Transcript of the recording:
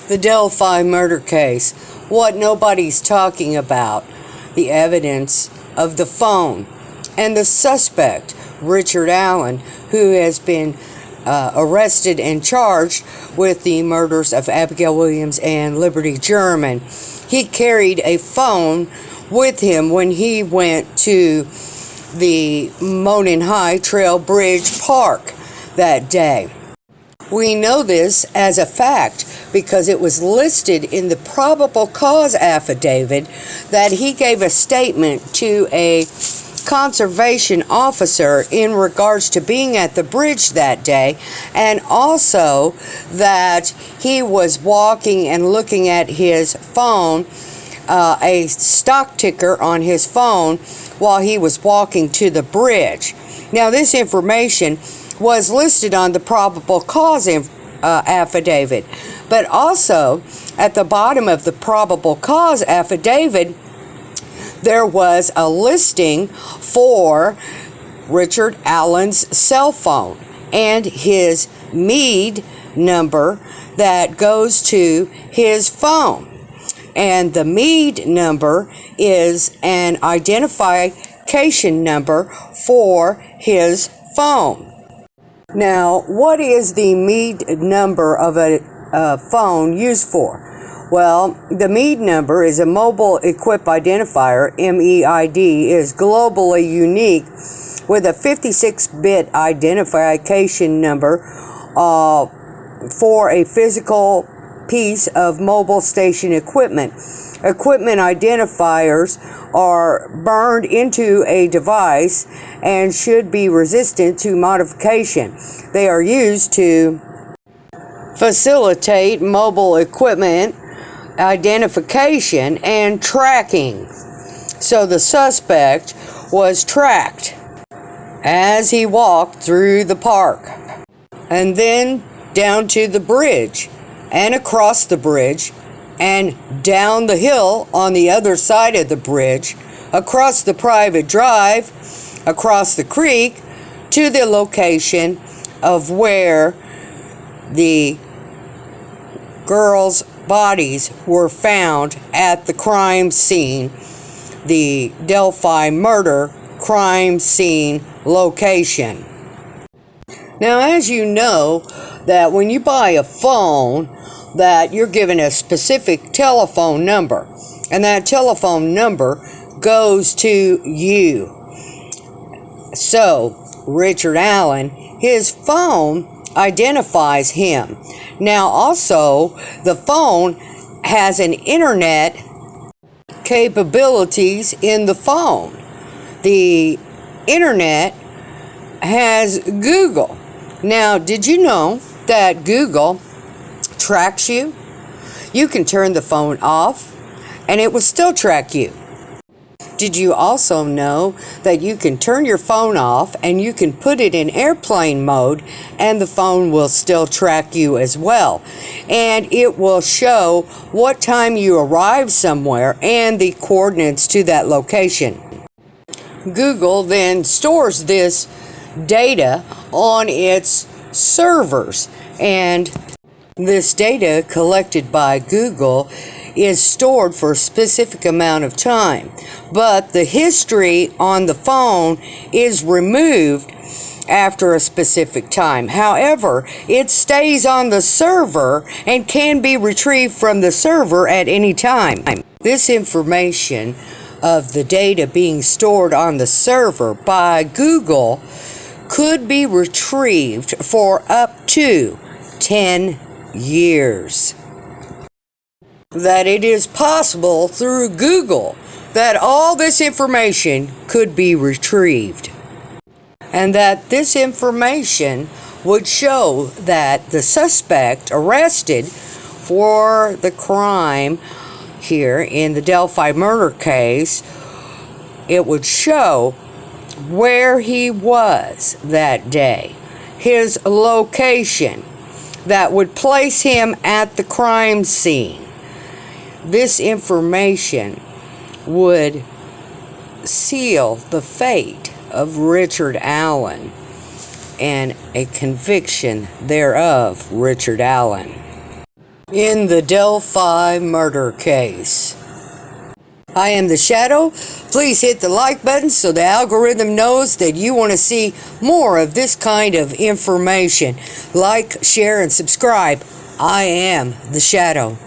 The Delphi murder case. What nobody's talking about. The evidence of the phone. And the suspect, Richard Allen, who has been arrested and charged with the murders of Abigail Williams and Liberty German. He carried a phone with him when he went to the Monon High Trail Bridge Park that day. We know this as a fact because it was listed in the probable cause affidavit that he gave a statement to a conservation officer in regards to being at the bridge that day, and also that he was walking and looking at his phone, a stock ticker on his phone, while he was walking to the bridge. Now, this information was listed on the probable cause affidavit, but also at the bottom of the probable cause affidavit, there was a listing for Richard Allen's cell phone and his MEAD number that goes to his phone. And the MEAD number is an identification number for his phone. Now, what is the MEAD number of a phone used for? Well, the MEAD number is a mobile equip identifier. MEID is globally unique with a 56-bit identification number for a physical piece of mobile station equipment. Equipment identifiers are burned into a device and should be resistant to modification. They are used to facilitate mobile equipment identification and tracking. So the suspect was tracked as he walked through the park and then down to the bridge and across the bridge and down the hill on the other side of the bridge, across the private drive, across the creek to the location of where the girls' bodies were found at the crime scene, the Delphi murder crime scene location. Now, as you know, that when you buy a phone, that you're given a specific telephone number, and that telephone number goes to you. So, Richard Allen, his phone identifies him. Now, also, the phone has an internet capabilities in the phone. The internet has Google. Now, did you know that Google tracks you? You can turn the phone off and it will still track you. Did you also know that you can turn your phone off and you can put it in airplane mode and the phone will still track you as well? And it will show what time you arrived somewhere and the coordinates to that location. Google then stores this data on its servers, and this data collected by Google is stored for a specific amount of time, but the history on the phone is removed after a specific time. However, it stays on the server and can be retrieved from the server at any time. This information of the data being stored on the server by Google could be retrieved for up to 10 years. That it is possible through Google that all this information could be retrieved, and that this information would show that the suspect arrested for the crime here in the Delphi murder case, it would show where he was that day, his location that would place him at the crime scene. This information would seal the fate of Richard Allen and a conviction thereof, Richard Allen. in the Delphi murder case. I am the Shadow. Please hit the like button so the algorithm knows that you want to see more of this kind of information. Like, share, and subscribe. I am the Shadow.